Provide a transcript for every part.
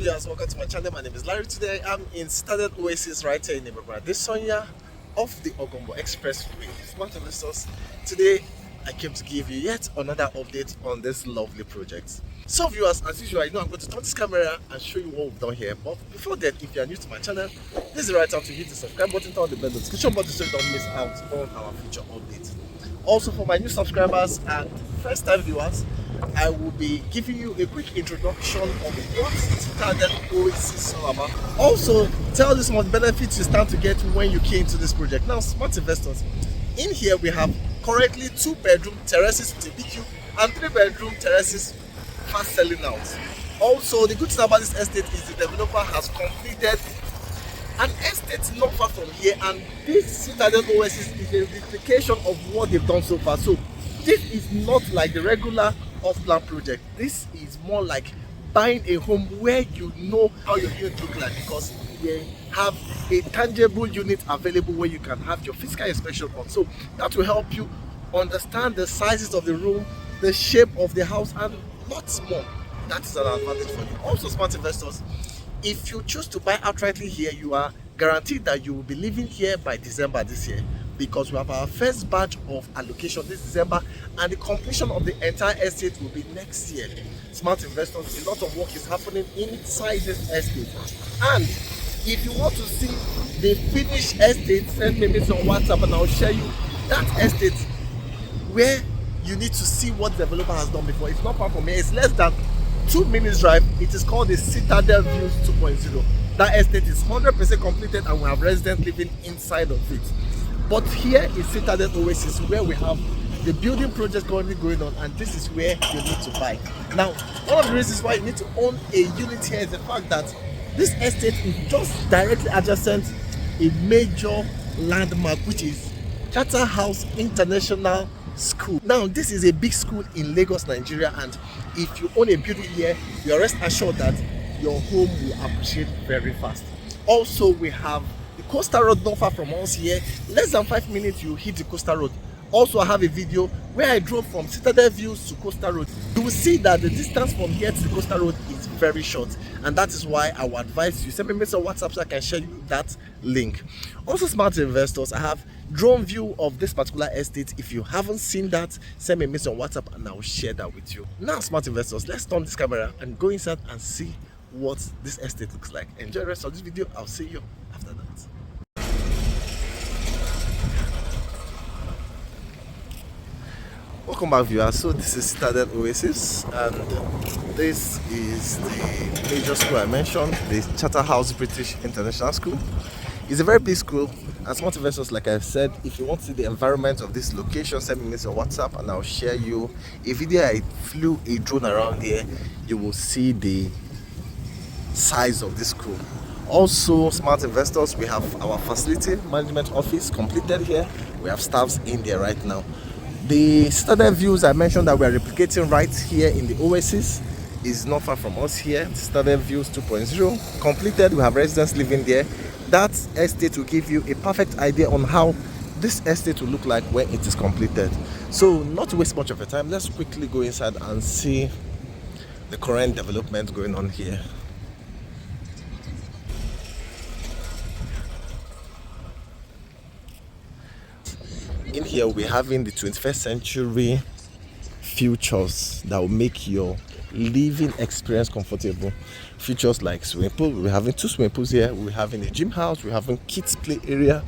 viewers, welcome to my channel. My name is Larry. Today I'm in Citadel Oasis right here in Ibadan, this Sonya off the Ogombo Expressway. Smart investors, today I came to give you yet another update on this lovely project. So viewers, as usual, I know I'm going to turn this camera and show you what we've done here. But before that, if you are new to my channel, this is the right time to hit the subscribe button, turn on the bell notification button so you don't miss out on our future updates. Also, for my new subscribers and first time viewers, I will be giving you a quick introduction of what Citadel Oasis is all about. Also, tell you some of the benefits you stand to get when you came to this project. Now, smart investors, in here we have currently 2-bedroom terraces with a BQ and 3-bedroom terraces fast selling out. Also, the good thing about this estate is the developer has completed an estate not far from here, and this Citadel Oasis is a replication of what they've done so far. So this is not like the regular off-plan project. This is more like buying a home where you know how your unit look like, because they have a tangible unit available where you can have your physical inspection on. So that will help you understand the sizes of the room, the shape of the house, and lots more. That is an advantage for you. Also, smart investors, if you choose to buy outrightly here, you are guaranteed that you will be living here by December this year, because we have our first batch of allocation this December, and the completion of the entire estate will be next year. Smart investors, a lot of work is happening inside this estate, and if you want to see the finished estate, send me a message on WhatsApp and I'll share you that estate where you need to see what the developer has done before. It's not far from here, it's less than 2 minutes drive. It is called the Citadel Views 2.0. That estate is 100% completed and we have residents living inside of it. But here is Citadel Oasis, where we have the building project currently going on, and this is where you need to buy. Now, one of the reasons why you need to own a unit here is the fact that this estate is just directly adjacent a major landmark, which is Charterhouse International School. Now, this is a big school in Lagos, Nigeria, and if you own a building here, you are rest assured that your home will appreciate very fast. Also, we have the coastal road not far from us here. Less than 5 minutes you hit the coastal road. Also, I have a video where I drove from Citadel Views to coastal road. You will see that the distance from here to the coastal road is very short, and that is why I would advise you send me a message on WhatsApp so I can share you that link. Also, smart investors, I have drone view of this particular estate. If you haven't seen that, send me a message on WhatsApp and I will share that with you. Now, smart investors, let's turn this camera and go inside and see what this estate looks like. Enjoy the rest of this video. I'll see you after that. Welcome back, viewers. So this is Citadel Oasis, and this is the major school I mentioned, the Charterhouse British International School. It's a very big school, and smart investors, like I said, if you want to see the environment of this location, send me a message on WhatsApp and I'll share you a video. I flew a drone around here. You will see the size of this school. Also, smart investors, we have our facility management office completed here. We have staffs in there right now. The Citadel Views I mentioned that we are replicating right here in the Oasis is not far from us here. Citadel Views 2.0 completed. We have residents living there. That estate will give you a perfect idea on how this estate will look like when it is completed. So, not to waste much of your time, let's quickly go inside and see the current development going on here. In here we're having the 21st century features that will make your living experience comfortable. Features like swimming pool. We're having 2 swimming pools here. We're having a gym house. We're having kids play area,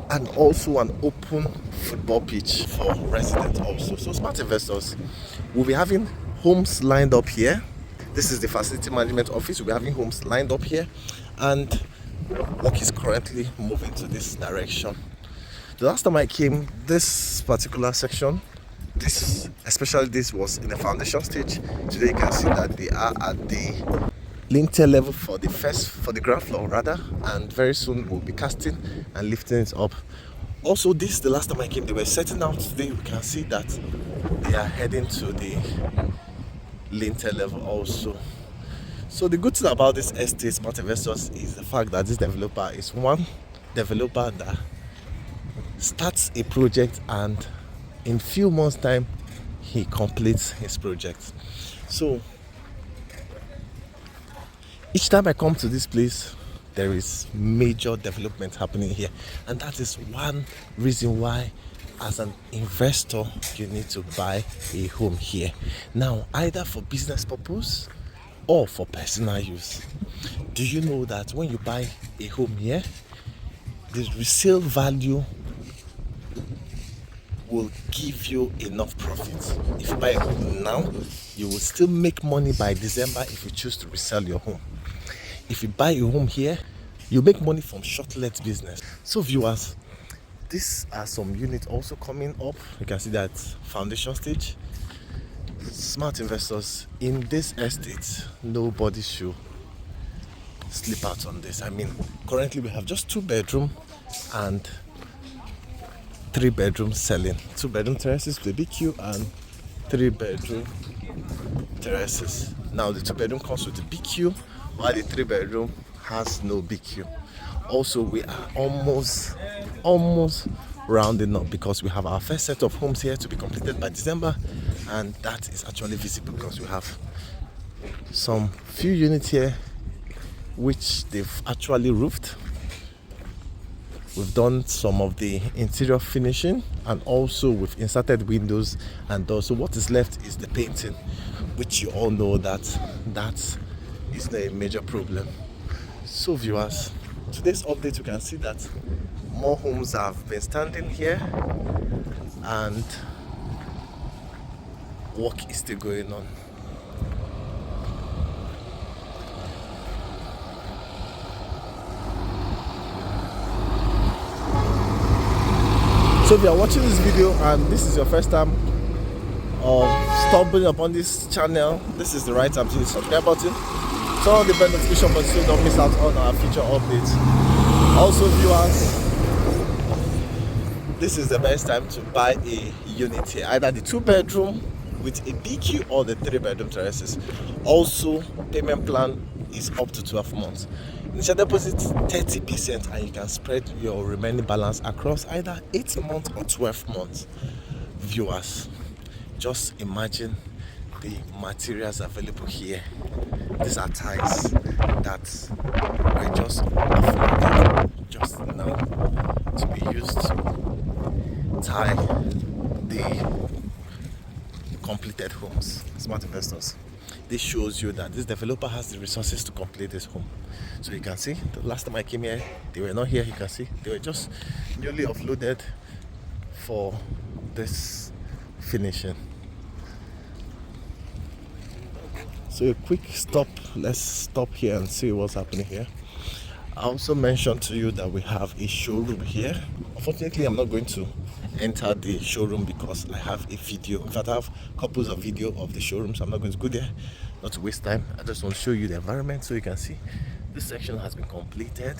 and also an open football pitch for residents also. So, smart investors, we'll be having homes lined up here. This is the facility management office. We'll be having homes lined up here, and work is currently moving to this direction. The last time I came, this particular section, especially this was in the foundation stage. Today you can see that they are at the lintel level for the ground floor rather, and very soon we'll be casting and lifting it up. Also, this the last time I came, they were setting out. Today we can see that they are heading to the lintel level also. So the good thing about this estate, smart investors, is the fact that this developer is one developer that starts a project and in few months time he completes his project. So Each time I come to this place, there is major development happening here, and that is one reason why as an investor you need to buy a home here. Now, either for business purpose or for personal use. Do you know that when you buy a home here, the resale value will give you enough profit? If you buy a home now, you will still make money by December if you choose to resell your home. If you buy a home here, you make money from short-let business. So viewers, these are some units also coming up. You can see that foundation stage. Smart investors in this estate, nobody should sleep out on this. I mean, currently we have just 2-bedroom and 3-bedroom selling. 2-bedroom terraces with a BQ and 3-bedroom terraces. Now the 2-bedroom comes with a BQ, while the 3-bedroom has no BQ. Also, we are almost rounding up because we have our first set of homes here to be completed by December, and that is actually visible because we have some few units here which they've actually roofed. We've done some of the interior finishing, and also we've inserted windows and doors. So what is left is the painting, which you all know that is not a major problem. So viewers, today's update, you can see that more homes have been standing here and work is still going on. So if you are watching this video and this is your first time stumbling upon this channel, this is the right time to hit the subscribe button. Turn on the bell notification button so you don't miss out on our future updates. Also viewers, this is the best time to buy a unit here, either the 2-bedroom with a BQ or the 3-bedroom terraces. Also, payment plan is up to 12 months. Initial deposit 30%, and you can spread your remaining balance across either 8 months or 12 months. Viewers, just imagine the materials available here. These are ties that were just offloaded just now to be used to tie the completed homes. Smart investors, this shows you that this developer has the resources to complete this home. So you can see the last time I came here, they were not here. You can see they were just newly offloaded for this finishing. So a quick stop, let's stop here and see what's happening here. I also mentioned to you that we have a showroom here. Unfortunately, I'm not going to enter the showroom because I have a video. In fact, I have couples of video of the showroom, so I'm not going to go there, not to waste time. I just want to show you the environment so you can see this section has been completed.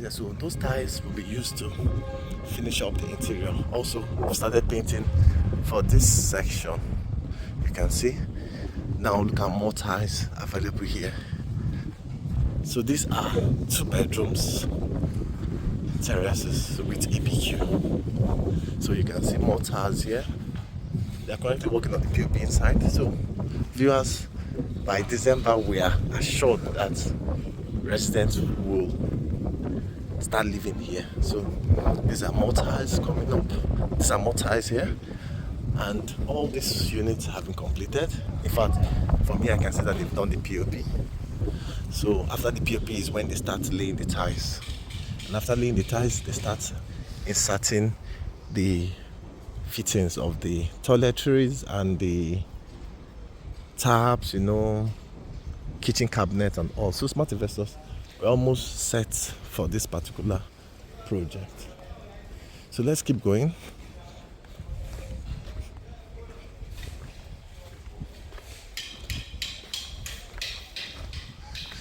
So those tiles will be used to finish up the interior. Also, we started painting for this section. You can see now, look at more tiles available here. So these are 2 bedrooms terraces with EBQ. So you can see more tiles here. They are currently working on the POP inside. So viewers, by December we are assured that residents will start living here. So these are more tiles coming up. These are more tiles here. And all these units have been completed. In fact, from here I can see that they've done the POP. So after the POP is when they start laying the tiles. And after laying the tiles, they start inserting the fittings of the toiletries and the taps, kitchen cabinets and all. So smart investors, we're almost set for this particular project. So let's keep going.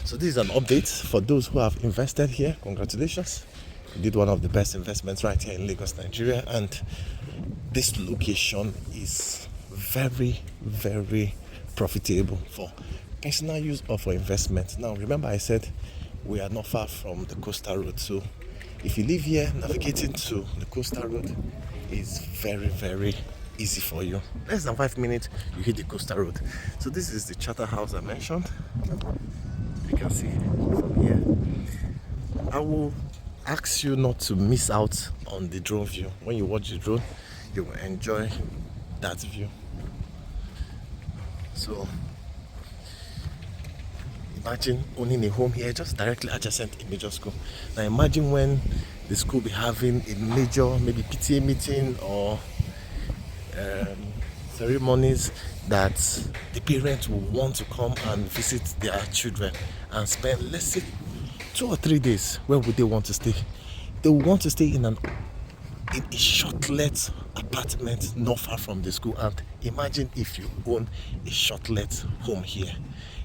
So this is an update for those who have invested here. Congratulations. You did one of the best investments right here in Lagos, Nigeria. And this location is very, very profitable for personal use or for investment. Now, remember I said we are not far from the coastal road. So if you live here, navigating to the coastal road is very, very easy for you. Less than 5 minutes, you hit the coastal road. So this is the charter house I mentioned. You can see from here. I will ask you not to miss out on the drone view. When you watch the drone, you will enjoy that view. So imagine owning a home here just directly adjacent a major school. Now imagine when the school be having a major, maybe PTA meeting or ceremonies, that the parents will want to come and visit their children and spend, let's say, 2 or 3 days. Where would they want to stay? They will want to stay in a short-let apartment not far from the school. And imagine if you own a short-let home here.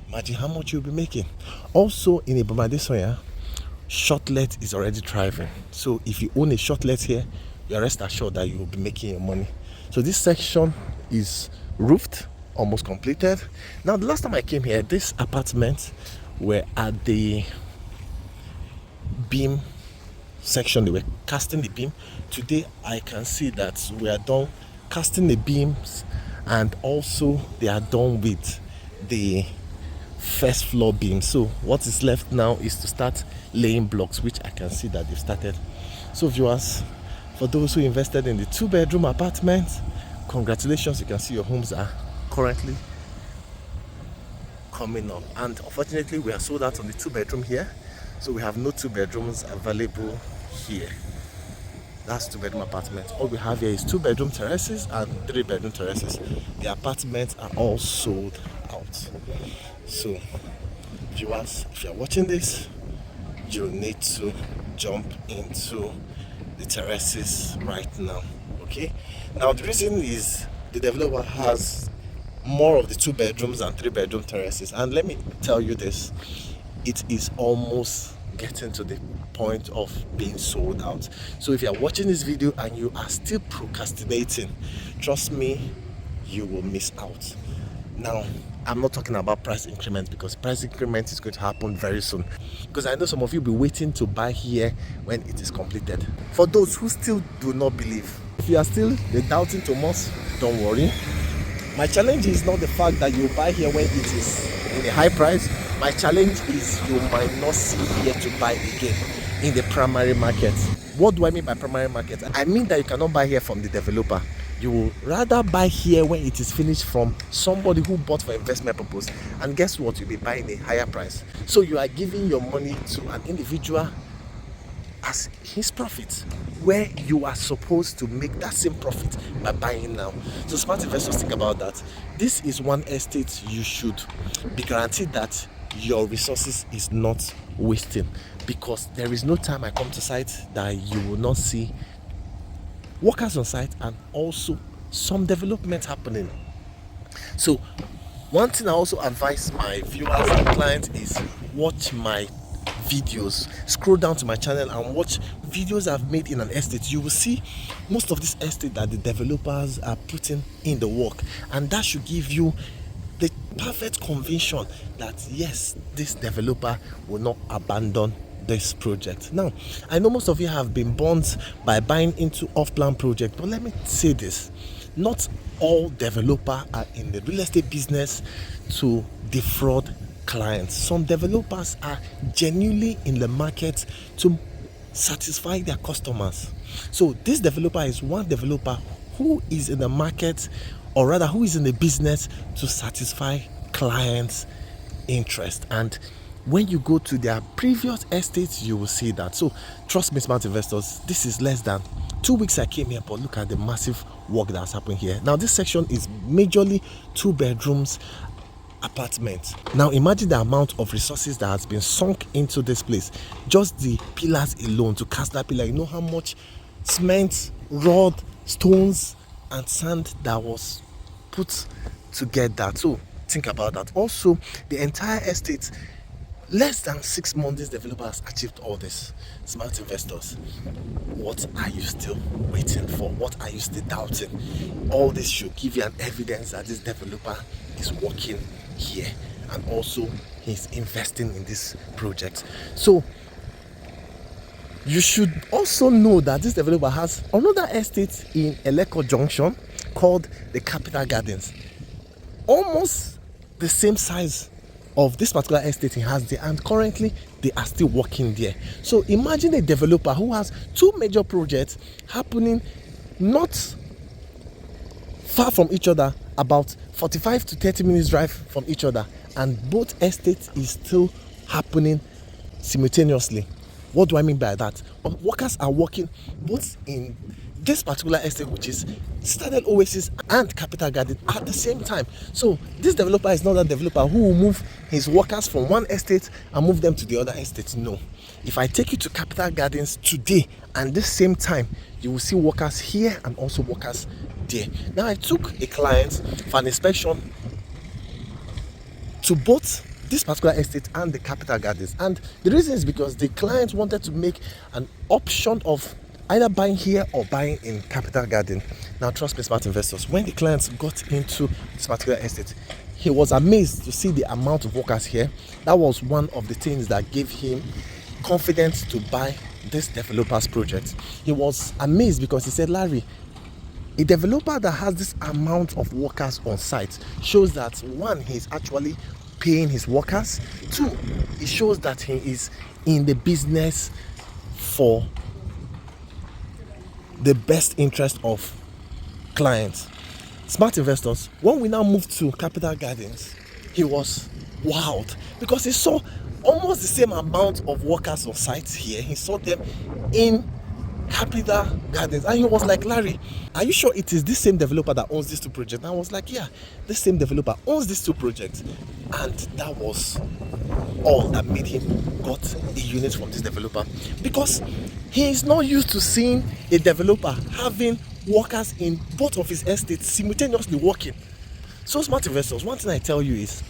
Imagine how much you'll be making. Also in Ibadan, short-let is already thriving. So if you own a short-let here, you're rest assured that you will be making your money. So this section is roofed, almost completed. Now the last time I came here, this apartment were at the beam section. They were casting the beam. Today I can see that we are done casting the beams, and also they are done with the first floor beam. So what is left now is to start laying blocks, which I can see that they've started. So viewers, for those who invested in the 2-bedroom apartment, congratulations. You can see your homes are currently coming up, and unfortunately we are sold out on the 2-bedroom here, so we have no 2 bedrooms available here. That's 2-bedroom apartment. All we have here is 2-bedroom terraces and 3-bedroom terraces. The apartments are all sold out. So viewers, if you're watching this, you need to jump into the terraces right now. Okay, now the reason is the developer has more of the 2 bedrooms and 3-bedroom terraces, and let me tell you this, it is almost getting to the point of being sold out. So if you are watching this video and you are still procrastinating, trust me, you will miss out. Now I'm not talking about price increment, because price increment is going to happen very soon, because I know some of you will be waiting to buy here when it is completed. For those who still do not believe, if you are still doubting Thomas, don't worry. My challenge is not the fact that you buy here when it is in a high price. My challenge is you might not see here to buy again in the primary market. What do I mean by primary market? I mean that you cannot buy here from the developer. You will rather buy here when it is finished from somebody who bought for investment purpose, and guess what? You'll be buying a higher price. So you are giving your money to an individual as his profit, where you are supposed to make that same profit by buying now. So smart investors, think about that. This is one estate you should be guaranteed that your resources is not wasting, because there is no time I come to site that you will not see workers on site and also some development happening. So one thing I also advise my viewers and clients is watch my videos. Scroll down to my channel and watch videos I've made in an estate. You will see most of this estate that the developers are putting in the work, and that should give you the perfect conviction that yes, this developer will not abandon this project. Now I know most of you have been burnt by buying into off-plan project, but let me say this, not all developers are in the real estate business to defraud clients. Some developers are genuinely in the market to satisfy their customers. So this developer is one developer who is in the market, or rather who is in the business to satisfy clients' interest. And when you go to their previous estates, you will see that. So trust me, smart investors, this is less than 2 weeks I came here, but look at the massive work that's happening here. Now this section is majorly 2 bedrooms apartment. Now imagine the amount of resources that has been sunk into this place. Just the pillars alone, to cast that pillar, you know how much cement, rod, stones and sand that was put to get that. So think about that. Also the entire estate, less than 6 months this developer has achieved all this. Smart investors, what are you still waiting for? What are you still doubting? All this should give you an evidence that this developer is working here, and also he's investing in this project. So you should also know that this developer has another estate in Eleko Junction, called the Capital Gardens. Almost the same size of this particular estate he has there, and currently they are still working there. So imagine a developer who has two major projects happening not far from each other, about 45 to 30 minutes drive from each other, and both estates is still happening simultaneously. What do I mean by that? Workers are working both in this particular estate, which is Citadel Oasis and Capital Garden, at the same time. So this developer is not a developer who will move his workers from one estate and move them to the other estate. No. If I take you to Capital Gardens today and this same time, you will see workers here and also workers there. Now I took a client for an inspection to both this particular estate and the Capital Gardens, and the reason is because the client wanted to make an option of either buying here or buying in Capital Garden. Now trust me, smart investors, when the client got into this particular estate, he was amazed to see the amount of workers here. That was one of the things that gave him confidence to buy this developer's project. He was amazed because he said, Larry, a developer that has this amount of workers on site shows that, one, he's actually paying his workers. Two, it shows that he is in the business for the best interest of clients. Smart investors, when we now moved to Capital Gardens, he was wowed because he saw almost the same amount of workers on site here. He saw them in Capital Gardens, and he was like, Larry, are you sure it is this same developer that owns these two projects? And I was like, yeah, this same developer owns these two projects. And that was all that made him got a unit from this developer, because he is not used to seeing a developer having workers in both of his estates simultaneously working. So smart investors, one thing I tell you is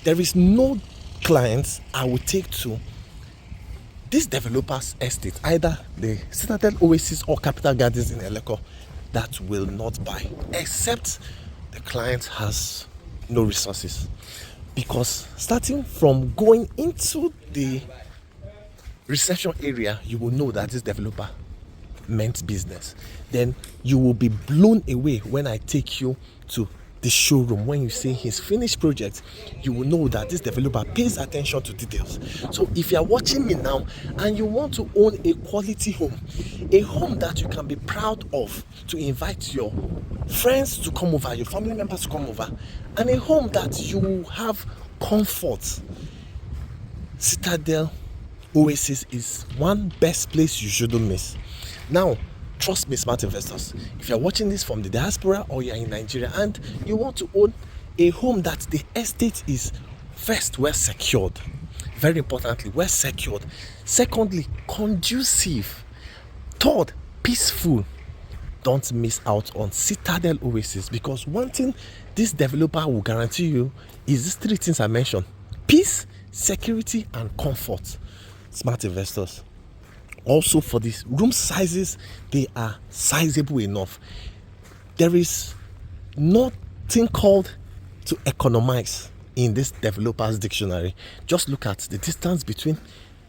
there is no clients I will take to this developer's estate, either the Citadel Oasis or Capital Gardens in Eleko, that will not buy, except the client has no resources. Because starting from going into the reception area, you will know that this developer meant business. Then you will be blown away when I take you to the showroom. When you see his finished project, you will know that this developer pays attention to details. So if you are watching me now and you want to own a quality home, a home that you can be proud of, to invite your friends to come over, your family members to come over, and a home that you will have comfort, Citadel Oasis is one best place you shouldn't miss. Now trust me, smart investors, if you're watching this from the diaspora or you're in Nigeria and you want to own a home that the estate is, first, well secured, very importantly, well secured, secondly, conducive, third, peaceful, don't miss out on Citadel Oasis, because one thing this developer will guarantee you is these three things I mentioned: peace, security, and comfort. Smart investors, also for these room sizes, they are sizable enough. There is nothing called to economize in this developer's dictionary. Just look at the distance between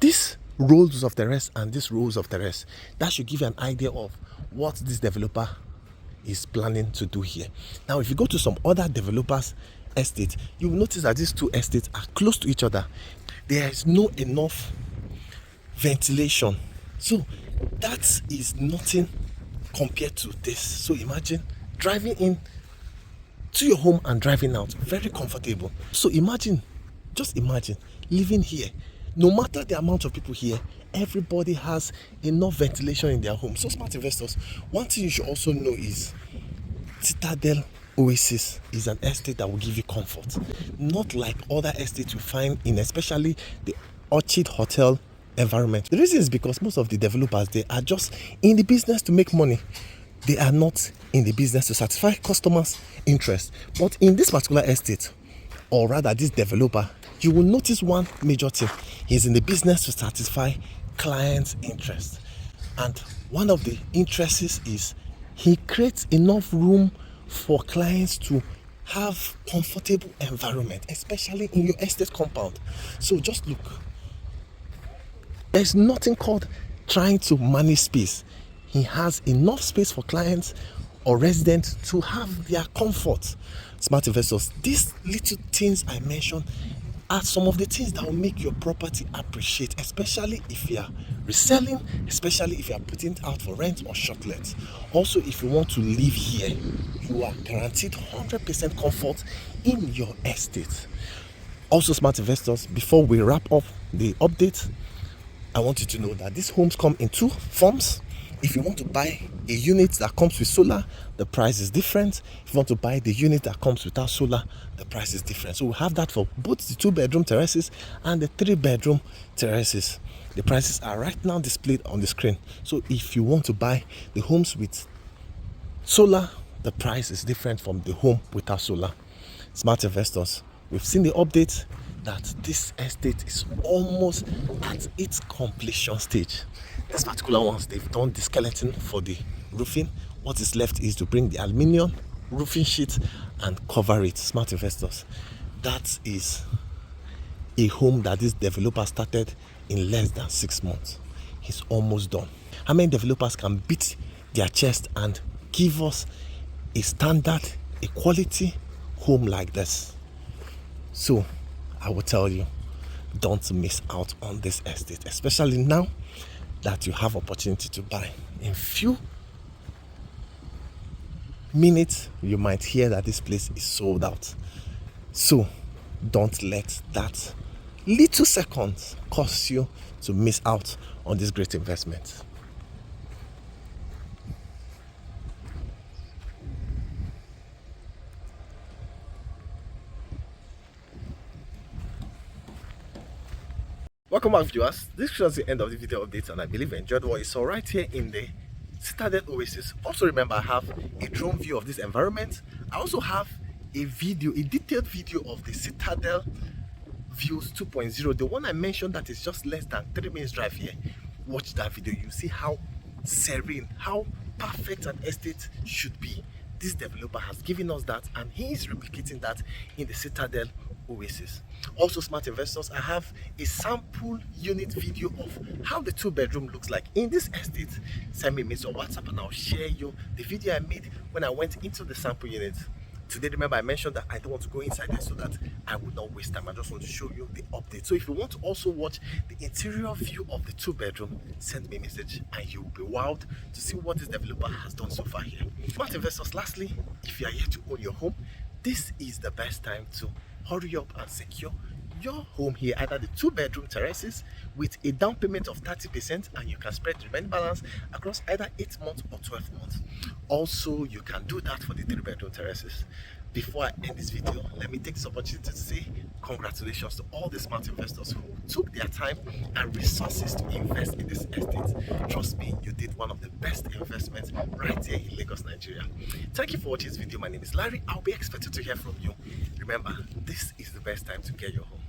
these rows of terrace and these rows of terrace. That should give you an idea of what this developer is planning to do here. Now if you go to some other developers' estate, you will notice that these two estates are close to each other. There is no enough ventilation, so that is nothing compared to this. So imagine driving in to your home and driving out, very comfortable. So imagine, just imagine living here. No matter the amount of people here, everybody has enough ventilation in their home. So smart investors, one thing you should also know is Citadel Oasis is an estate that will give you comfort, not like other estates you find in, especially the Orchid Hotel environment. The reason is because most of the developers, they are just in the business to make money. They are not in the business to satisfy customers' interest. But in this particular estate, or rather this developer, you will notice one major thing: he's in the business to satisfy clients' interest. And one of the interests is he creates enough room for clients to have comfortable environment, especially in your estate compound. So just look, there's nothing called trying to manage space. He has enough space for clients or resident to have their comfort. Smart investors, these little things I mentioned are some of the things that will make your property appreciate, especially if you are reselling, especially if you are putting it out for rent or short let. Also, if you want to live here, you are guaranteed 100% comfort in your estate. Also, smart investors, before we wrap up the update, I want you to know that these homes come in two forms. If you want to buy a unit that comes with solar, the price is different. If you want to buy the unit that comes without solar, the price is different. So we have that for both the 2-bedroom terraces and the 3-bedroom terraces. The prices are right now displayed on the screen. So if you want to buy the homes with solar, the price is different from the home without solar. Smart investors, we've seen the update that this estate is almost at its completion stage. This particular ones, they've done the skeleton for the roofing. What is left is to bring the aluminium roofing sheet and cover it. Smart investors, that is a home that this developer started in less than 6 months. He's almost done. How many developers can beat their chest and give us a standard, a quality home like this? So I will tell you, don't miss out on this estate, especially now that you have opportunity to buy. In few minutes you might hear that this place is sold out. So don't let that little seconds cost you to miss out on this great investment. Welcome back, viewers. This was the end of the video update, and I believe you enjoyed what you saw right here in the Citadel Oasis. Also remember, I have a drone view of this environment. I also have a detailed video of the Citadel Views 2.0, the one I mentioned that is just less than 3 minutes drive here. Watch that video. You see how serene, how perfect an estate should be. This developer has given us that, and he is replicating that in the Citadel Oasis. Also, smart investors, I have a sample unit video of how the 2-bedroom looks like in this estate. Send me a message on WhatsApp and I'll share you the video I made when I went into the sample unit. Today, remember, I mentioned that I don't want to go inside there so that I would not waste time. I just want to show you the update. So if you want to also watch the interior view of the 2-bedroom, send me a message and you will be wowed to see what this developer has done so far here. Smart investors, lastly, if you are here to own your home, this is the best time to hurry up and secure your home here, either the 2-bedroom terraces with a down payment of 30%, and you can spread the remaining balance across either 8 months or 12 months. Also, you can do that for the 3-bedroom terraces. Before I end this video, let me take this opportunity to say congratulations to all the smart investors who took their time and resources to invest in this estate. Trust me, you did one of the best investments right here in Lagos, Nigeria. Thank you for watching this video. My name is Larry. I'll be expected to hear from you. Remember, this is the best time to get your home.